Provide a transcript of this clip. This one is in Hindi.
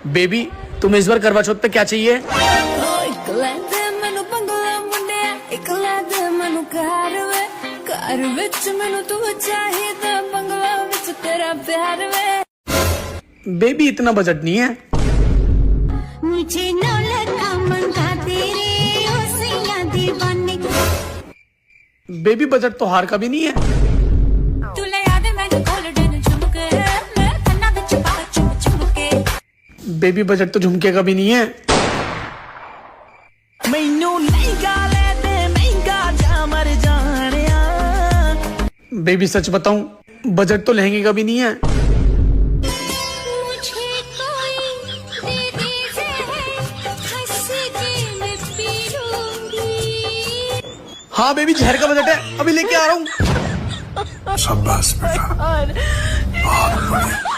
बेबी तुम्हें इस बार करवा चौथ पे क्या चाहिए? बेबी इतना बजट नहीं है। मुझे बेबी बजट तो हार का भी नहीं है। बेबी बजट तो झुमके का भी नहीं है। बेबी सच बताऊं बजट तो लहंगे का भी नहीं है। हाँ बेबी जहर का बजट है, अभी लेके आ रहा हूँ। शाबाश बेटा, बहुत बढ़िया।